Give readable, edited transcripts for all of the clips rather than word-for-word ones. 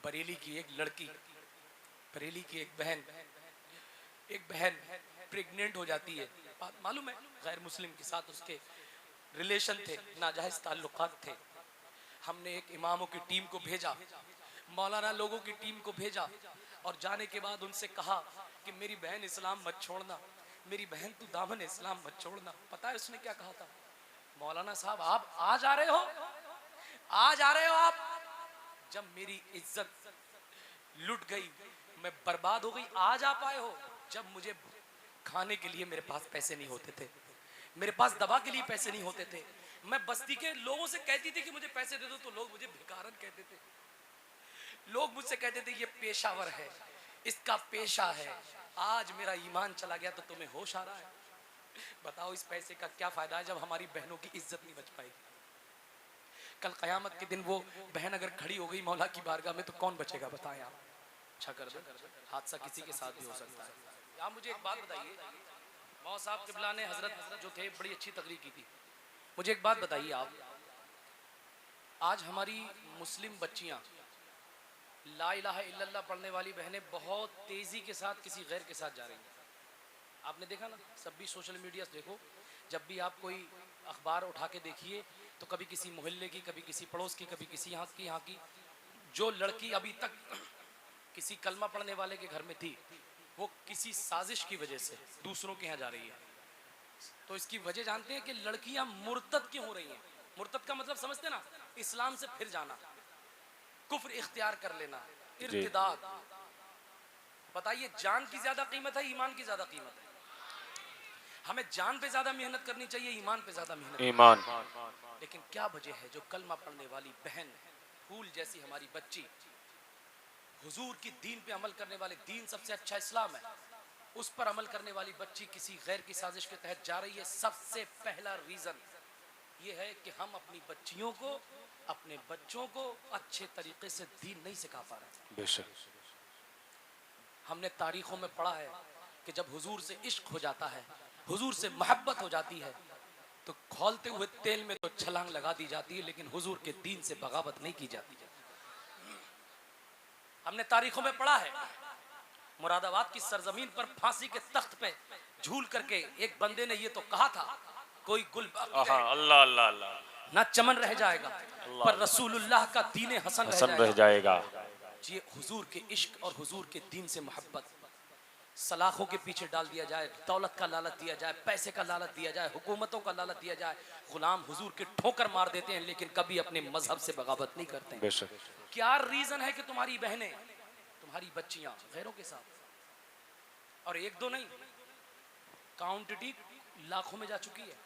बरेली की एक लड़की, बरेली की एक बहन प्रेग्नेंट हो जाती है। बात मालूम है, गैर मुस्लिम के साथ उसके रिलेशन थे, नाजायज ताल्लुकात थे। हमने एक इमामों की टीम को भेजा, मौलाना लोगों की टीम को भेजा, और जाने के बाद उनसे कहा कि मेरी बहन इस्लाम मत छोड़ना, मेरी बहन तू दामन इस्लाम मत छोड़ना। पता है उसने क्या कहा था? मौलाना साहब आप आज आ रहे हो, आज आ रहे हो आप, जब मेरी इज्जत लुट गई, मैं बर्बाद हो गई, आज आ पाए हो? जब मुझे खाने के लिए मेरे पास पैसे नहीं होते थे, मेरे पास दवा के लिए पैसे नहीं होते थे, मैं बस्ती के लोगों से कहती थी कि मुझे पैसे दे दो, तो लोग मुझे भिखारन कहते थे। लोग मुझसे कहते थे ये पेशावर है, इसका पेशा है। आज मेरा ईमान चला गया तो तुम्हें होश आ रहा है? बताओ इस पैसे का क्या फायदा है जब हमारी बहनों की इज्जत नहीं बच पाएगी? कल कयामत के दिन वो बहन अगर खड़ी हो गई मौला की बारगाह में तो कौन बचेगा? बताएं आप। अच्छा कर दो, हादसा किसी के साथ भी हो सकता है। आप मुझे एक बात बताइए, मौ साहब किबला ने हजरत जो थे बड़ी अच्छी तकरीर की थी। मुझे एक बात बताइए आप, आज हमारी मुस्लिम बच्चियां ला इलाहा इल्लल्लाह पढ़ने वाली बहनें बहुत तेजी के साथ किसी गैर के साथ जा रही हैं। आपने देखा ना, सब भी सोशल मीडिया से देखो, जब भी आप कोई अखबार उठा के देखिए तो कभी किसी मोहल्ले की, कभी किसी पड़ोस की, कभी किसी यहाँ की। जो लड़की अभी तक किसी कलमा पढ़ने वाले के घर में थी, वो किसी साजिश की वजह से दूसरों के यहाँ जा रही है। तो इसकी वजह जानते हैं कि लड़कियां मुर्तद क्यों हो रही हैं? मुर्तद का मतलब समझते ना, इस्लाम से फिर जाना, कुफ्र इख्तियार कर लेना, इर्तिदाद। बताइए जान की ज्यादा कीमत है, ईमान की ज्यादा कीमत है? हमें जान पे ज्यादा मेहनत करनी चाहिए, ईमान पे ज्यादा मेहनत? ईमान। लेकिन क्या वजह है जो कलमा पढ़ने वाली बहन, फूल जैसी हमारी बच्ची, हुजूर की दीन पे अमल करने वाले, दीन सबसे अच्छा इस्लाम है, उस पर अमल करने वाली बच्ची किसी गैर की साजिश के तहत जा रही है? सबसे पहला रीजन ये है कि हम अपनी बच्चियों को, अपने बच्चों को अच्छे तरीके से दीन नहीं सिखा पा रहे। बेशक हमने तारीखों में पढ़ा है कि जब हुजूर से इश्क हो जाता है, हुजूर से मोहब्बत हो जाती है, तो खौलते हुए तेल में तो छलांग लगा दी जाती है, लेकिन हुजूर के दीन से बगावत नहीं की जाती। हमने तारीखों में पढ़ा है, मुरादाबाद की सरजमीन पर फांसी के तख्त पे झूल करके एक बंदे ने ये तो कहा था, कोई गुल अल्लाह अल्लाह अल्लाह ना चमन रह जाएगा, पर रसूलुल्लाह का दीन हसन रह जाएगा। ये हुजूर के इश्क और हुजूर के दीन से मोहब्बत, सलाखों के पीछे डाल दिया जाए, दौलत का लालच दिया जाए, पैसे का लालच दिया जाए, हुकूमतों का लालच दिया जाए, गुलाम हुजूर के ठोकर मार देते हैं, लेकिन कभी अपने मजहब से बगावत नहीं करते हैं। क्या रीजन है कि तुम्हारी बहनें, तुम्हारी बच्चियां गैरों के साथ, और एक दो नहीं, काउंटिटी लाखों में जा चुकी है।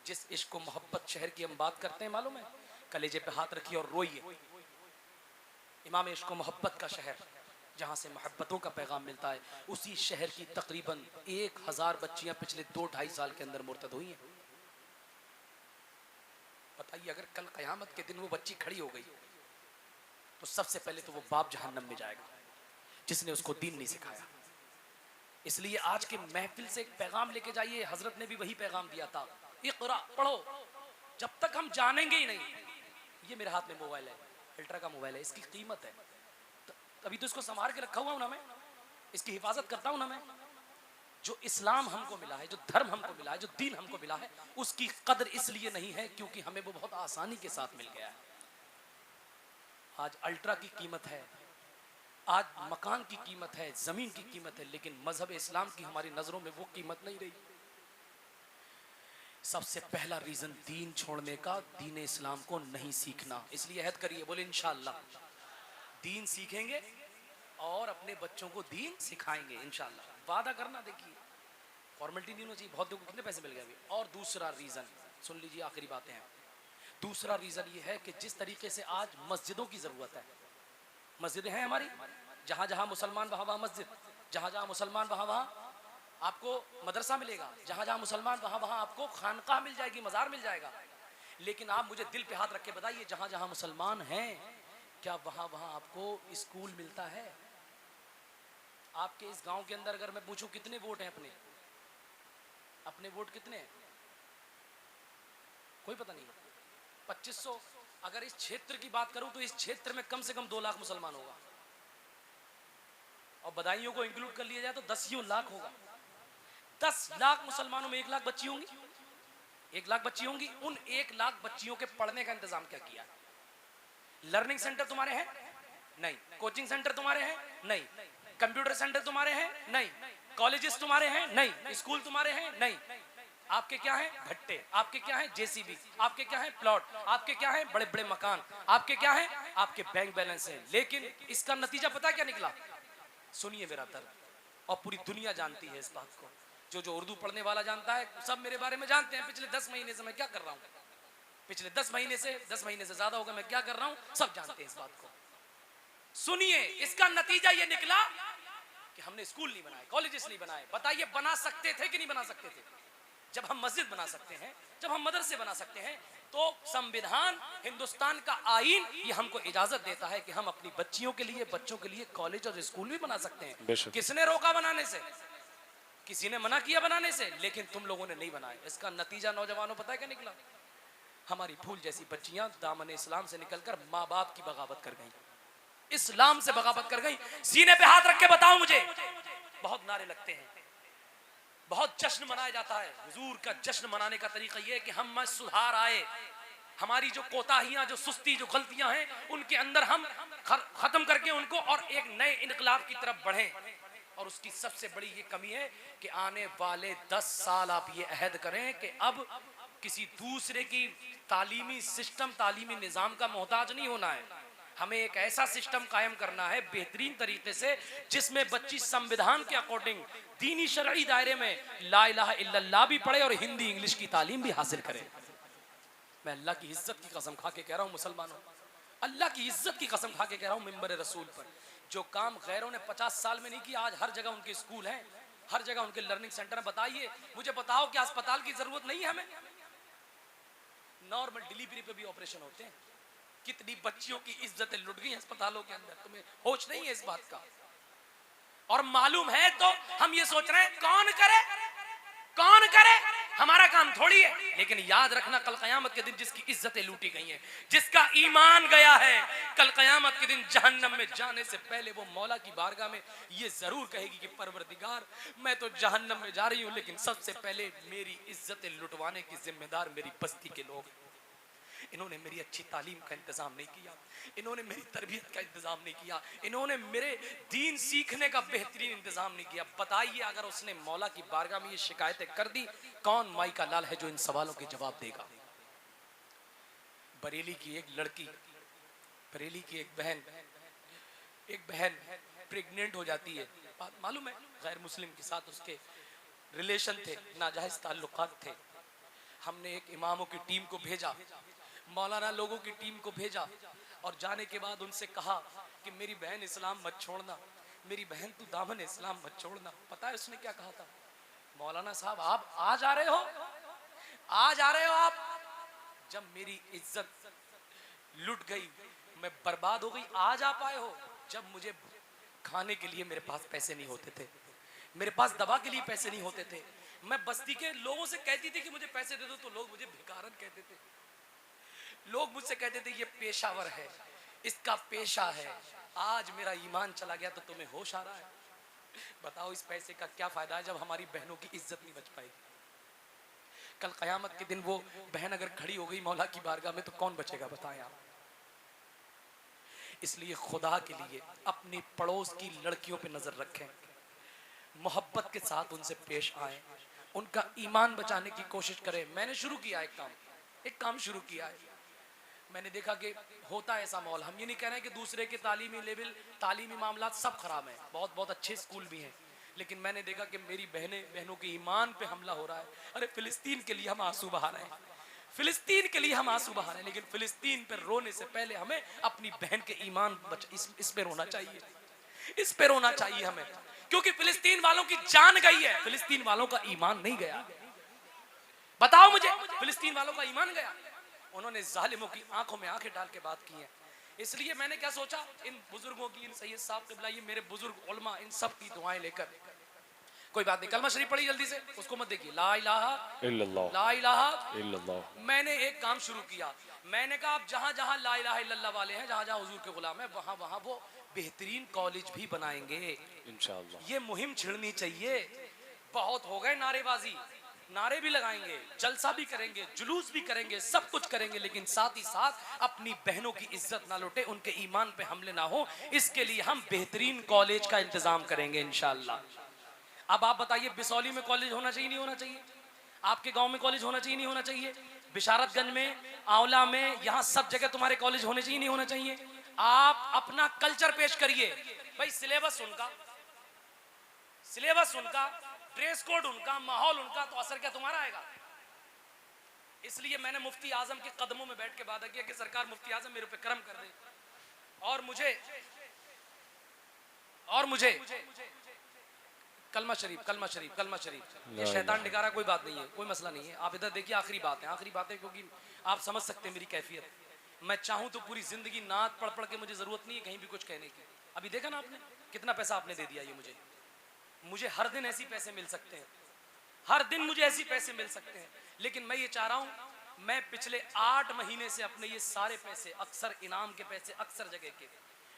जिस इश्क को मोहब्बत शहर की हम बात करते हैं, मालूम है, कलेजे पे हाथ रखिए और रोइए। इमाम इश्क मोहब्बत का शहर, जहाँ से मोहब्बतों का पैगाम मिलता है, उसी शहर की तकरीबन 1000 बच्चियां पिछले 2-2.5 साल के अंदर मुर्तद हुई हैं। बताइए अगर कल कयामत के दिन वो बच्ची खड़ी हो गई तो सबसे पहले तो वो बाप जहन्नम में जाएगा जिसने उसको दीन नहीं सिखाया। इसलिए आज के महफिल से एक पैगाम लेके जाइए, हजरत ने भी वही पैगाम दिया था, इक़रा पढ़ो। जब तक हम जानेंगे ही नहीं, ये मेरे हाथ में मोबाइल है, अल्ट्रा का मोबाइल है, इसकी कीमत है, अभी तो इसको संभाल के रखा हुआ हूं ना मैं, इसकी हिफाजत करता हूं ना मैं। जो इस्लाम हमको मिला है, जो धर्म हमको मिला है, जो दीन हमको मिला है, उसकी कदर इसलिए नहीं है क्योंकि हमें वो बहुत आसानी के साथ मिल गया है। आज अल्ट्रा की कीमत है, आज मकान की कीमत है, जमीन की कीमत है, लेकिन मजहब इस्लाम की हमारी नजरों में वो कीमत नहीं रही। सबसे पहला रीजन दीन छोड़ने का, दीन इस्लाम को नहीं सीखना। इसलिए अहद करिए, बोले इंशाअल्लाह दीन सीखेंगे और अपने बच्चों को दीन सिखाएंगे इंशाअल्लाह। वादा करना, देखिए फॉर्मेलिटी नहीं होनी चाहिए। बहुत लोगों को कितने पैसे मिल गए अभी। और दूसरा रीजन सुन लीजिए, आखिरी बातें हैं। दूसरा रीजन ये है कि जिस तरीके से आज मस्जिदों की जरूरत है, मस्जिदें हैं हमारी, जहां जहां मुसलमान वहां वहां मस्जिद, जहां जहां मुसलमान वहां वहां आपको मदरसा मिलेगा, जहां जहां मुसलमान वहां वहां आपको खानकाह मिल जाएगी, मजार मिल जाएगा। लेकिन आप मुझे दिल पे हाथ रख के बताइए, जहां जहां मुसलमान हैं, क्या वहां वहां आपको स्कूल मिलता है? आपके इस गांव के अंदर अगर मैं पूछूं कितने वोट हैं अपने, अपने वोट कितने हैं? कोई पता नहीं। 2500 अगर इस क्षेत्र की बात करूं तो इस क्षेत्र में कम से कम 2 लाख मुसलमान होगा, और बदायूं को इंक्लूड कर लिया जाए तो 10 लाख होगा। 10 लाख मुसलमानों में 1 लाख बच्ची होंगी, 1 लाख बच्ची होंगी। उन 1 लाख बच्चियों के पढ़ने का इंतजाम क्या किया? लर्निंग सेंटर तुम्हारे हैं? नहीं। कोचिंग सेंटर तुम्हारे हैं? नहीं। कंप्यूटर सेंटर तुम्हारे हैं? नहीं। कॉलेजेस तुम्हारे हैं? नहीं। स्कूल तुम्हारे हैं? नहीं। आपके क्या है? भट्टे। आपके क्या है? जेसीबी। आपके क्या है? प्लॉट। आपके क्या है? बड़े बड़े मकान। आपके क्या है? आपके बैंक बैलेंस है। लेकिन इसका नतीजा पता क्या निकला? सुनिए मेरा दर्द, और पूरी दुनिया जानती है इस बात को। जो उर्दू पढ़ने वाला जानता है, सब मेरे बारे में जानते हैं। पिछले 10 महीने से मैं क्या कर रहा हूं, पिछले 10 महीने से ज्यादा होगा मैं क्या कर रहा हूं, सब जानते हैं इस बात को। सुनिए, इसका नतीजा ये निकला कि हमने स्कूल नहीं बनाए, कॉलेजेस नहीं बनाए। बताइए, बना सकते थे कि नहीं बना सकते थे? जब हम मस्जिद बना सकते हैं, जब हम मदरसे बना सकते हैं, तो संविधान, हिंदुस्तान का आईन ये हमको इजाजत देता है कि हम अपनी बच्चियों के लिए, बच्चों के लिए कॉलेज और स्कूल भी बना सकते हैं। किसने रोका बनाने से? किसी ने मना किया बनाने से, लेकिन तुम लोगों ने नहीं बनाए। इसका नतीजा नौजवानों पता है क्या निकला? हमारी फूल जैसी बच्चियां दामन इस्लाम से निकलकर माँ बाप की बगावत कर गई, इस्लाम से बगावत कर गई। सीने पे हाथ रख के बताओ मुझे। बहुत नारे लगते हैं, बहुत जश्न मनाया जाता है। हुजूर का जश्न मनाने का तरीका यह है कि हम में सुधार आए, हमारी जो कोताहियां, जो सुस्ती, जो गलतियां हैं, उनके अंदर हम खत्म करके उनको और एक नए इनकलाब की तरफ बढ़ें। और उसकी सबसे बड़ी ये कमी है कि आने वाले 10 साल आप ये अहद करें कि अब किसी दूसरे की तालीमी सिस्टम, तालीमी निजाम का मोहताज नहीं होना है। हमें एक ऐसा सिस्टम कायम करना है बेहतरीन तरीके से, जिसमें बच्ची संविधान के अकॉर्डिंग दीनी शरई दायरे में ला इलाहा इल्लल्लाह भी पढ़े और हिंदी इंग्लिश की तालीम भी हासिल करे। मैं अल्लाह की इज्जत की कसम खा के कह रहा हूँ मुसलमानों, अल्लाह की इज्जत की कसम खा के कह रहा हूँ मिंबर रसूल पर, जो काम गैरों ने 50 साल में नहीं किया, आज हर जगह उनके स्कूल हैं, हर जगह उनके लर्निंग सेंटर है। बताइए मुझे, बताओ कि अस्पताल की जरूरत नहीं है हमें? नॉर्मल डिलीवरी पे भी ऑपरेशन होते हैं। कितनी बच्चियों की इज्जतें लुट गई अस्पतालों के अंदर, तुम्हें होश नहीं है इस बात का? और मालूम है तो हम ये सोच रहे हैं कौन करे, कौन करे, हमारा काम थोड़ी है। लेकिन याद रखना, कल कयामत के दिन जिसकी इज्जतें लूटी गई हैं, जिसका ईमान गया है, कल कयामत के दिन जहन्नम में जाने से पहले वो मौला की बारगाह में ये जरूर कहेगी कि परवरदिगार, मैं तो जहन्नम में जा रही हूं, लेकिन सबसे पहले मेरी इज्जतें लुटवाने की जिम्मेदार मेरी बस्ती के लोग। इन्होंने मेरी अच्छी तालीम का इंतजाम नहीं किया, इन्होंने मेरी तरबियत का इंतजाम नहीं किया, इन्होंने मेरे दीन सीखने का बेहतरीन इंतजाम नहीं किया। बताइए, अगर उसने मौला की बारगाह में ये शिकायतें कर दी, कौन माई का लाल है जो इन सवालों के जवाब देगा? बरेली की एक लड़की, बरेली की एक बहन प्रेग्नेंट हो जाती है। बात मालूम है, गैर मुस्लिम के साथ उसके रिलेशन थे, नाजायज ताल्लुकात थे। हमने एक इमामों की टीम को भेजा, मौलाना लोगों की टीम को भेजा, और जाने के बाद उनसे कहा कि मेरी बहन इस्लाम मत छोड़ना, मेरी बहन तू दामन इस्लाम मत छोड़ना। पता है उसने क्या कहा था? मौलाना साहब, आप आ जा रहे हो, आ जा रहे हो आप? जब मेरी इज्जत लुट गई, मैं बर्बाद हो गई, आ जा पाए हो? जब मुझे खाने के लिए मेरे पास पैसे नहीं होते थे, मेरे पास दवा के लिए पैसे नहीं होते थे, मैं बस्ती के लोगों से कहती थी कि मुझे पैसे दे दो, तो लोग मुझे भिखारन कहते थे। लोग मुझसे कहते थे ये पेशावर है, इसका पेशा है। आज मेरा ईमान चला गया तो तुम्हें होश आ रहा है? बताओ इस पैसे का क्या फायदा है जब हमारी बहनों की इज्जत नहीं बच पाएगी? कल कयामत के दिन वो बहन अगर खड़ी हो गई मौला की बारगाह में तो कौन बचेगा? बताएं आप। इसलिए खुदा के लिए अपनी पड़ोस की लड़कियों पे नजर रखें, मोहब्बत के साथ उनसे पेश आए, उनका ईमान बचाने की कोशिश करें। मैंने शुरू किया एक काम शुरू किया है। मैंने देखा कि होता है ऐसा माहौल। हम ये नहीं कह रहे हैं कि दूसरे के तालीमी लेवल, तालीमी मामला सब खराब हैं, बहुत बहुत अच्छे स्कूल भी हैं, लेकिन मैंने देखा कि मेरी बहनों के ईमान पे हमला हो रहा है। अरे फिलिस्तीन के लिए हम आंसू बहा रहे हैं, फिलिस्तीन के लिए हम आंसू बहा रहे हैं, लेकिन फिलिस्तीन पर रोने से पहले हमें अपनी बहन के ईमान इस पे रोना चाहिए, इस पे रोना चाहिए हमें, क्योंकि फिलिस्तीन वालों की जान गई है, फिलिस्तीन वालों का ईमान नहीं गया। बताओ मुझे, फिलिस्तीन वालों का ईमान गया? उन्होंने जालिमों की आंखों में आंखें डाल के बात की है। इसलिए मैंने क्या सोचा, इन बुजुर्गों की, इन सैयद साहब क़िबला, ये मेरे बुजुर्ग उलमा, इन सब की दुआएं लेकर कोई बात नहीं, कलमा शरीफ पढ़ी जल्दी से, उसको मत देखिए। ला इलाहा इल्लल्लाह ला इलाहा इल्लल्लाह। मैंने एक काम शुरू किया, मैंने कहा आप जहां जहां ला इलाहा इल्लल्लाह वाले हैं, जहां जहां हुजूर के गुलाम है, वहां वहां वो बेहतरीन कॉलेज भी बनाएंगे इंशाअल्लाह। ये मुहिम छिड़नी चाहिए। बहुत हो गए नारेबाजी, नारे भी लगाएंगे, जलसा भी करेंगे, जुलूस भी करेंगे, सब कुछ करेंगे, लेकिन साथ ही साथ अपनी बहनों की इज्जत ना लुटे, उनके ईमान पे हमले ना हो, इसके लिए हम बेहतरीन कॉलेज का इंतजाम करेंगे इंशाअल्लाह। अब आप बताइए, बिसौली में कॉलेज होना चाहिए नहीं होना चाहिए? आपके गांव में कॉलेज होना चाहिए नहीं होना चाहिए? बिशारतगंज में, आंवला में, यहाँ सब जगह तुम्हारे कॉलेज होने चाहिए नहीं होना चाहिए? आप अपना कल्चर पेश करिए भाई, सिलेबस उनका, सिलेबस उनका, ड्रेस कोड उनका, माहौल उनका, तो असर क्या तुम्हारा आएगा? इसलिए मैंने मुफ्ती आजम के कदमों में बैठ के वादा किया कि सरकार मुफ्ती आजम मेरे पे करम कर दे और मुझे कलमा शरीफ, कलमा शरीफ, कलमा शरीफ, ये शैतान निकारा, कोई बात नहीं है, कोई मसला नहीं है। आप इधर देखिए, आखिरी बात है, आखिरी बात है, क्योंकि आप समझ सकते हैं मेरी कैफियत। मैं चाहूं तो पूरी जिंदगी नात पढ़ पढ़ के मुझे जरूरत नहीं है कहीं भी कुछ कहने की। अभी देखा ना आपने कितना पैसा आपने दे दिया, ये मुझे हर दिन ऐसी पैसे मिल सकते हैं, हर दिन मुझे ऐसी पैसे मिल सकते हैं, लेकिन मैं ये चाह रहा हूं, मैं पिछले 8 महीने से अपने ये सारे पैसे, अक्सर इनाम के पैसे, अक्सर जगह के,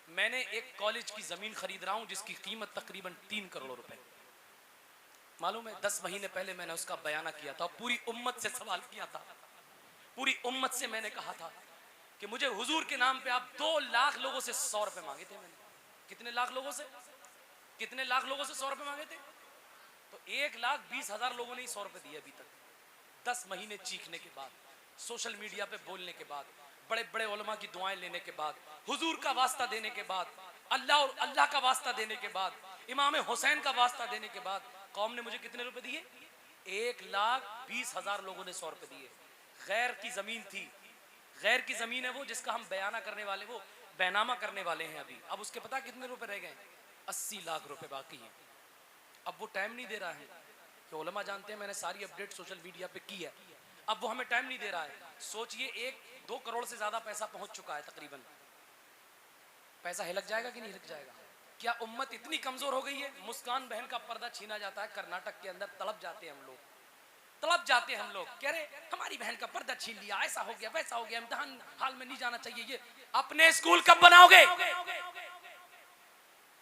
मैंने एक कॉलेज की जमीन खरीद रहा हूं जिसकी कीमत तकरीबन 3 करोड़ रुपए। मालूम है 10 महीने पहले मैंने उसका बयाना किया था, पूरी उम्मत से सवाल किया था, पूरी उम्मत से मैंने कहा था कि मुझे हुजूर के नाम पे आप 2 लाख लोगों से 100 रुपए मांगे थे मैंने। कितने लाख लोगों से, कितने लाख लोगों से 100 रुपए मांगे थे? तो 1,20,000 लोगों ने 100 रुपए दिए अभी तक। 10 महीने चीखने के बाद, सोशल मीडिया पे बोलने के बाद, बड़े बड़े उलमा की दुआएं लेने के बाद, हुजूर का वास्ता देने के बाद, अल्लाह और अल्लाह का वास्ता देने के बाद, इमाम हुसैन का वास्ता देने के बाद, कौम ने मुझे कितने रुपए दिए? 1,20,000 लोगों ने 100 रुपए दिए। गैर की जमीन थी, गैर की जमीन है वो, जिसका हम बयाना करने वाले, वो बैनामा करने वाले हैं अभी। अब उसके पता कितने रुपए रह गए? 80 लाख रुपए बाकी हैं। अब वो टाइम नहीं दे रहा है कि उलमा जानते हैं, मैंने सारी अपडेट सोशल मीडिया पे की है, अब वो हमें टाइम नहीं दे रहा है। सोचिए 1-2 करोड़ से ज्यादा पैसा पहुंच चुका है तकरीबन। पैसा हिलक जाएगा कि नहीं हिलक जाएगा? क्या उम्मत इतनी कमजोर हो गई है? मुस्कान बहन का पर्दा छीना जाता है कर्नाटक के अंदर, तड़प जाते हैं हम लोग, तड़प जाते हैं हम लोग, कह रहे हमारी बहन का पर्दा छीन लिया, ऐसा हो गया, वैसा हो गया, इम्तिहान हाल में नहीं जाना चाहिए। ये अपने स्कूल कब बनाओगे?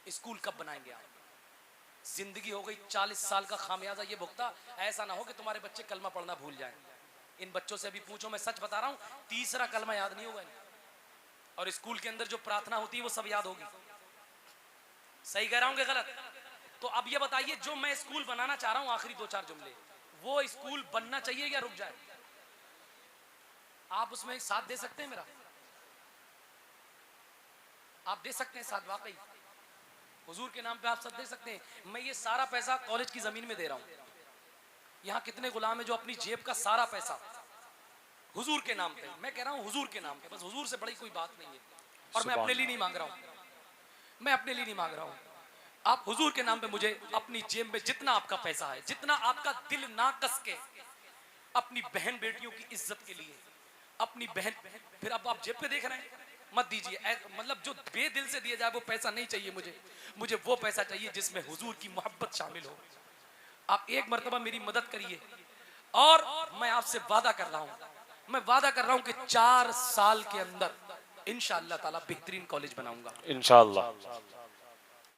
स्कूल कब बनाएंगे आप? जिंदगी हो गई 40 साल का खामियाजा ये भुगता। ऐसा ना हो कि तुम्हारे बच्चे कलमा पढ़ना भूल जाएं। इन बच्चों से अभी पूछो, मैं सच बता रहा हूं, तीसरा कलमा याद नहीं होगा, और स्कूल के अंदर जो प्रार्थना होती है वो सब याद होगी। सही कह रहा हूं कि गलत? तो अब ये बताइए, जो मैं स्कूल बनाना चाह रहा हूं, आखिरी 2-4 जुमले, वो स्कूल बनना चाहिए या रुक जाए? आप उसमें साथ दे सकते हैं मेरा? आप दे सकते हैं साथ? वाकई हुजूर के नाम पे आप सब दे सकते हैं। मैं ये सारा पैसा कॉलेज की जमीन में दे रहा हूं। यहाँ कितने गुलाम है जो अपनी जेब का सारा पैसा हुजूर के नाम पे, मैं कह रहा हूं हुजूर के नाम पे, बस हुजूर से बड़ी कोई बात नहीं है, और मैं अपने लिए नहीं मांग रहा हूं, मैं अपने लिए नहीं मांग रहा हूं। आप हुजूर के नाम पे मुझे अपनी जेब में जितना आपका पैसा है, जितना आपका दिल ना कस के अपनी बहन बेटियों की इज्जत के लिए, अपनी बहन, फिर अब आप जेब पे देख रहे हैं, मत दीजिए। मतलब जो बेदिल से दिया जाए वो पैसा नहीं चाहिए मुझे वो पैसा चाहिए जिसमें हुजूर की मोहब्बत शामिल हो। आप एक मर्तबा मेरी मदद करिए, और मैं आपसे वादा कर रहा हूं, मैं वादा कर रहा हूं कि 4 साल के अंदर इंशाअल्लाह ताला बेहतरीन कॉलेज बनाऊंगा इंशाअल्लाह।